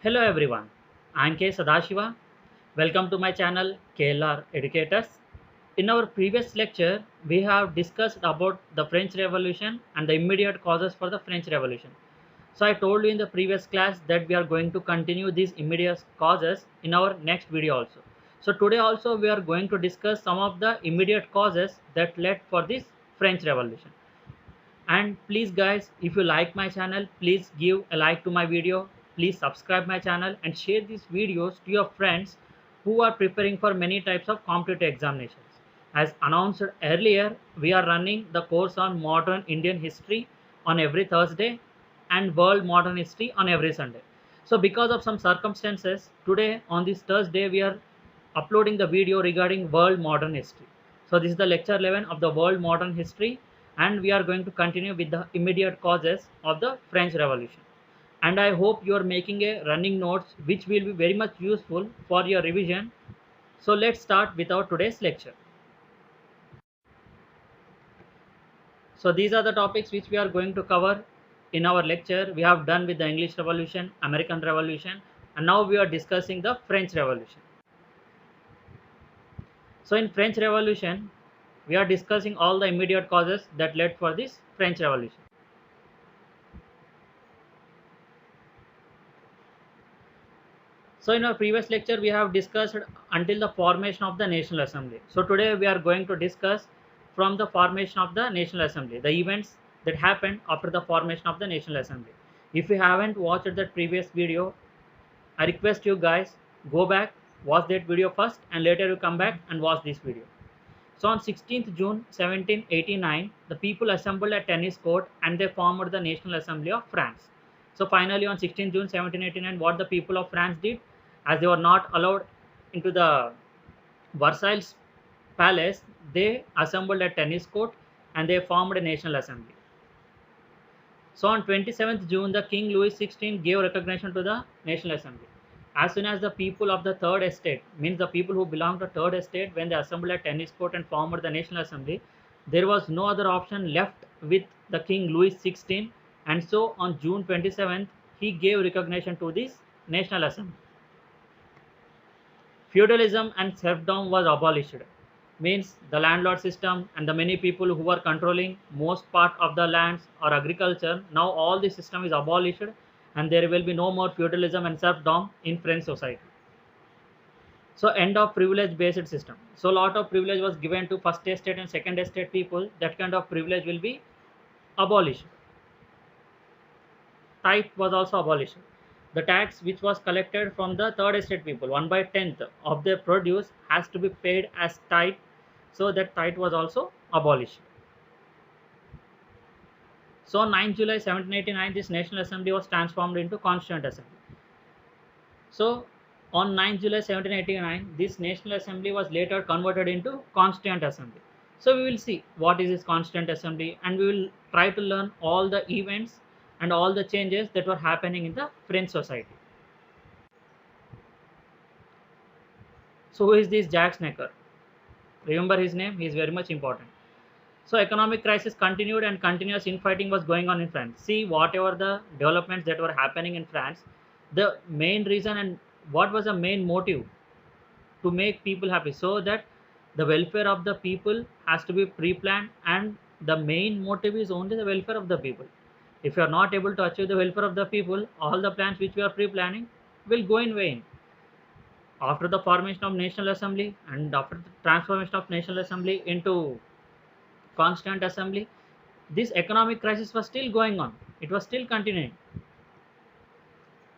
Hello everyone, I am K. Sadashiva. Welcome to my channel KLR Educators. In our previous lecture, we have discussed about the French Revolution and the immediate causes for the French Revolution. So I told you in the previous class that we are going to continue these immediate causes in our next video also. So today also we are going to discuss some of the immediate causes that led for this French Revolution. And please guys, if you like my channel, please give a like to my video, please subscribe my channel and share these videos to your friends who are preparing for many types of competitive examinations. As announced earlier, we are running the course on modern Indian history on every Thursday and world modern history on every Sunday. So because of some circumstances, today on this Thursday we are uploading the video regarding world modern history. So this is the lecture 11 of the world modern history, and we are going to continue with the immediate causes of the French Revolution. And I hope you are making a running notes which will be very much useful for your revision. So let's start with our today's lecture. So these are the topics which we are going to cover in our lecture. We have done with the English Revolution, American Revolution, and now we are discussing the French Revolution. So in French Revolution, we are discussing all the immediate causes that led for this French Revolution. So in our previous lecture, we have discussed until the formation of the National Assembly. So today we are going to discuss from the formation of the National Assembly, the events that happened after the formation of the National Assembly. If you haven't watched that previous video, I request you guys go back, watch that video first, and later you come back and watch this video. So on 16th June 1789, the people assembled at tennis court and they formed the National Assembly of France. So finally on 16th June 1789, what the people of France did, as they were not allowed into the Versailles palace, they assembled at tennis court and they formed a National Assembly. So on 27th June, the King Louis XVI gave recognition to the National Assembly. As soon as the people of the Third Estate, means the people who belong to Third Estate, when they assembled at tennis court and formed the National Assembly, there was no other option left with the King Louis XVI, and so on June 27th, he gave recognition to this National Assembly. Feudalism and serfdom was abolished, means the landlord system and the many people who were controlling most part of the lands or agriculture, now all the system is abolished and there will be no more feudalism and serfdom in French society. So end of privilege based system. So lot of privilege was given to first estate and second estate people. That kind of privilege will be abolished. Tithe was also abolished. The tax which was collected from the third estate people, 1/10 of their produce, has to be paid as tithe. So that tithe was also abolished. So on 9 July 1789, this National Assembly was transformed into Constituent Assembly. So on 9 July 1789, this National Assembly was later converted into Constituent Assembly. So we will see what is this Constituent Assembly, and we will try to learn all the events and all the changes that were happening in the French society. So who is this Jacques Necker? Remember his name, he is very much important. So economic crisis continued and continuous infighting was going on in France. See, whatever the developments that were happening in France, the main reason and what was the main motive to make people happy, so that the welfare of the people has to be pre-planned, and the main motive is only the welfare of the people. If you are not able to achieve the welfare of the people, all the plans which we are pre-planning will go in vain. After the formation of National Assembly and after the transformation of National Assembly into Constituent Assembly, this economic crisis was still going on. It was still continuing.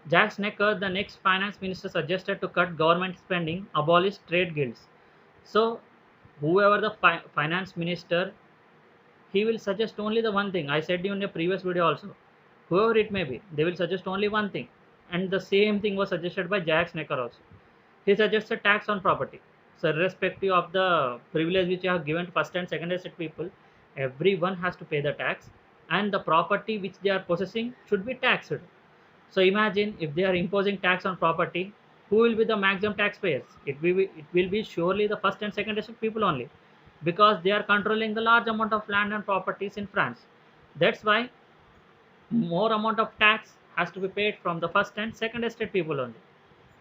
Jacques Necker, the next finance minister, suggested to cut government spending, abolish trade guilds. So, whoever the finance minister, he will suggest only the one thing. I said in a previous video also. Whoever it may be, they will suggest only one thing. And the same thing was suggested by Jacques Necker also. He suggested tax on property. So irrespective of the privilege which you have given to first and second estate people, everyone has to pay the tax, and the property which they are possessing should be taxed. So imagine if they are imposing tax on property, who will be the maximum taxpayers? It will be surely the first and second estate people only, because they are controlling the large amount of land and properties in France. That's why more amount of tax has to be paid from the first and second estate people only.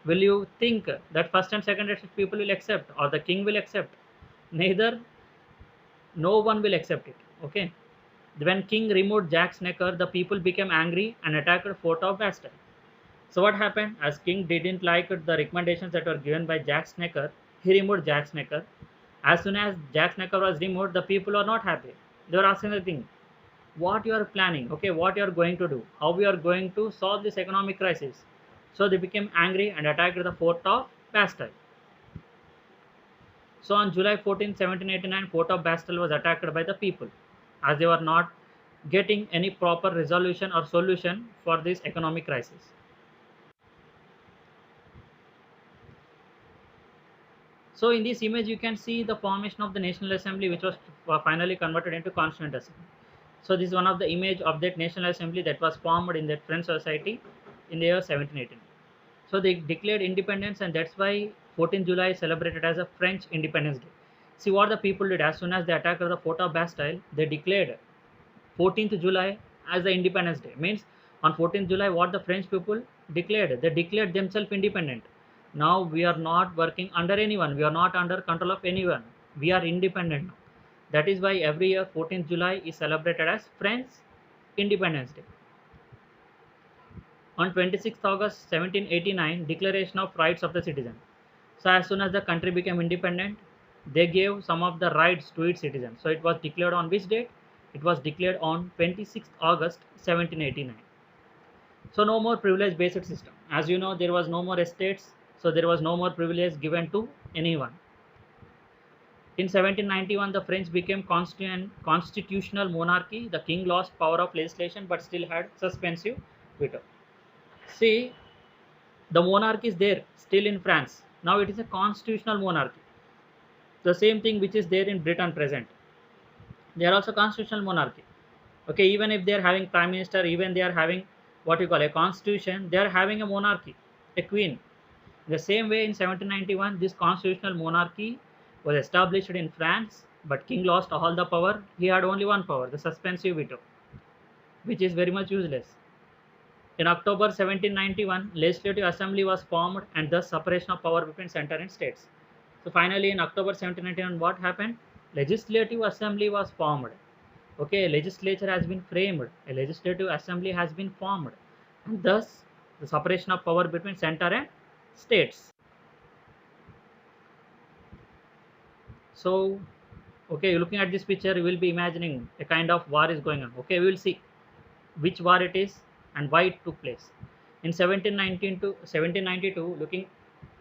Will you think that first and second estate people will accept or the king will accept? Neither, no one will accept it. Okay. When king removed Jack's Necker, the people became angry and attacked Fort of Bastille. So what happened? As king didn't like the recommendations that were given by Jack Necker, he removed Jack Necker. As soon as Jack Necker was removed, the people were not happy. They were asking the king, what you are planning, okay, what you are going to do, how we are going to solve this economic crisis. So they became angry and attacked the fort of Bastille. So on July 14, 1789, fort of Bastille was attacked by the people as they were not getting any proper resolution or solution for this economic crisis. So in this image you can see the formation of the National Assembly, which was finally converted into Constituent Assembly. So this is one of the image of that National Assembly that was formed in that French society in the year 1789. So they declared independence, and that's why 14th July is celebrated as a French Independence Day. See what the people did: as soon as they attacked the fort of Bastille, they declared 14th July as the Independence Day. Means on 14th July, what the French people declared? They declared themselves independent. Now we are not working under anyone. We are not under control of anyone. We are independent now. That is why every year 14th July is celebrated as French Independence Day. On 26th August 1789, Declaration of Rights of the Citizen. So as soon as the country became independent, they gave some of the rights to its citizens. So it was declared on which date? It was declared on 26th August 1789. So no more privilege based system. As you know, there was no more estates, so there was no more privilege given to anyone. In 1791, the French became constitutional monarchy. The king lost power of legislation but still had suspensive veto. See, the monarchy is there still in France. Now it is a constitutional monarchy. The same thing which is there in Britain present. They are also constitutional monarchy. Okay, even if they are having prime minister, even they are having what you call a constitution, they are having a monarchy, a queen. The same way in 1791, this constitutional monarchy was established in France, but king lost all the power. He had only one power, the suspensive veto, which is very much useless. In October 1791, Legislative Assembly was formed and thus separation of power between center and states. So finally in October 1791, what happened? Legislative Assembly was formed. Okay, a legislature has been framed, a legislative assembly has been formed, and thus the separation of power between center and states. So, okay, looking at this picture, you will be imagining a kind of war is going on. Okay, we will see which war it is and why it took place. In 1719 to 1792, looking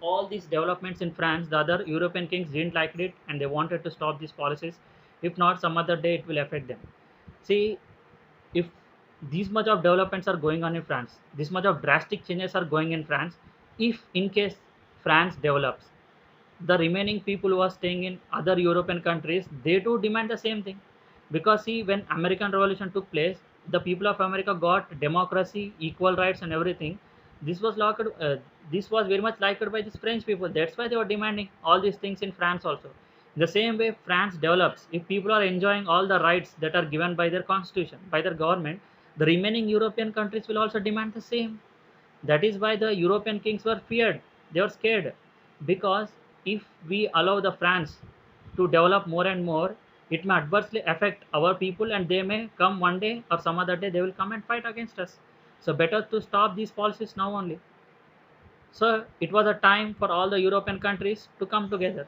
all these developments in France, the other European kings didn't like it and they wanted to stop these policies. If not, some other day it will affect them. See, if these much of developments are going on in France, this much of drastic changes are going in France, if in case France develops, the remaining people who are staying in other European countries, they too demand the same thing. Because see, when American Revolution took place, the people of America got democracy, equal rights, and everything. This was locked. This was very much liked by these French people. That's why they were demanding all these things in France also. The same way France develops, if people are enjoying all the rights that are given by their constitution, by their government, the remaining European countries will also demand the same. That is why the European kings were feared. They were scared because if we allow the France to develop more and more, it may adversely affect our people, and they may come one day or some other day they will come and fight against us. So better to stop these policies now only. So it was a time for all the European countries to come together.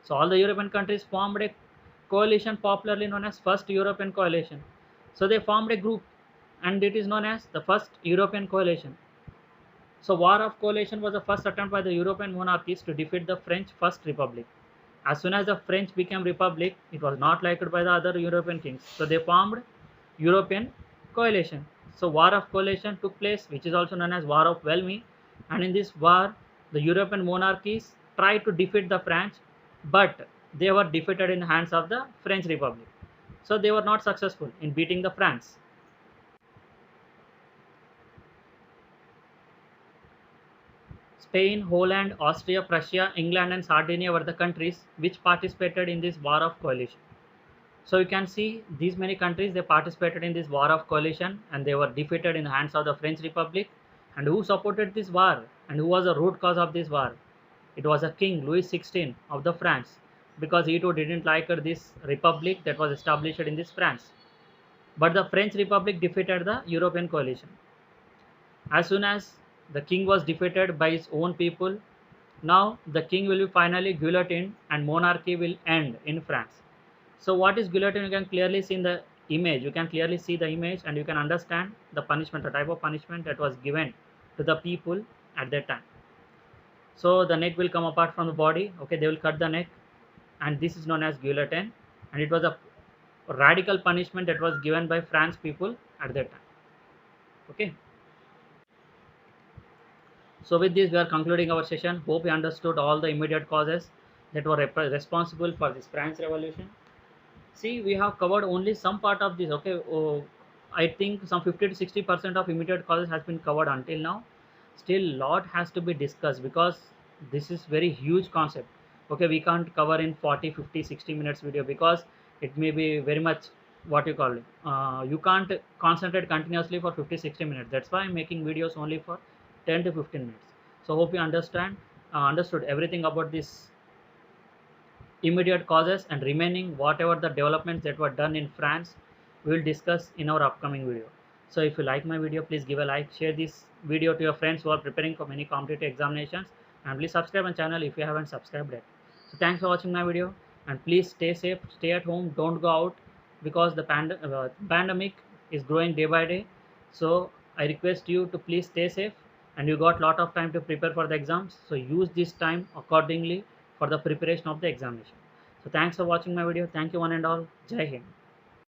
So all the European countries formed a coalition popularly known as First European Coalition. So they formed a group and it is known as the First European Coalition. So War of Coalition was the first attempt by the European monarchies to defeat the French First Republic. As soon as the French became republic, it was not liked by the other European kings. So they formed European Coalition. So War of Coalition took place, which is also known as War of Valmy. And in this war, the European monarchies tried to defeat the French, but they were defeated in the hands of the French Republic. So they were not successful in beating the France. Spain, Holland, Austria, Prussia, England and Sardinia were the countries which participated in this War of Coalition. So you can see these many countries, they participated in this war of coalition and they were defeated in the hands of the French Republic. And who supported this war and who was the root cause of this war? It was a king Louis XVI of the France, because he too didn't like this republic that was established in this France. But the French Republic defeated the European coalition. As soon as the king was defeated by his own people, now the king will be finally guillotined and monarchy will end in France. So what is guillotine? You can clearly see in the image. You can clearly see the image and you can understand the punishment, the type of punishment that was given to the people at that time. So the neck will come apart from the body. Okay, they will cut the neck, and this is known as guillotine. And it was a radical punishment that was given by France people at that time. Okay. So with this, we are concluding our session. Hope you understood all the immediate causes that were responsible for this French Revolution. See, we have covered only some part of this. Okay, oh, I think some 50 to 60% of immediate causes has been covered until now. Still, lot has to be discussed because this is very huge concept. Okay, we can't cover in 40, 50, 60 minutes video because it may be very much what you call it. You can't concentrate continuously for 50, 60 minutes. That's why I'm making videos only for 10 to 15 minutes. So hope you understood everything about this immediate causes, and remaining whatever the developments that were done in France we will discuss in our upcoming video. So if you like my video, please give a like, share this video to your friends who are preparing for many competitive examinations, and please subscribe my channel if you haven't subscribed yet. So thanks for watching my video, and please stay safe, stay at home, don't go out because the pandemic is growing day by day. So I request you to please stay safe, and you got lot of time to prepare for the exams, so use this time accordingly for the preparation of the examination. So thanks for watching my video. Thank you one and all. Jai Hind.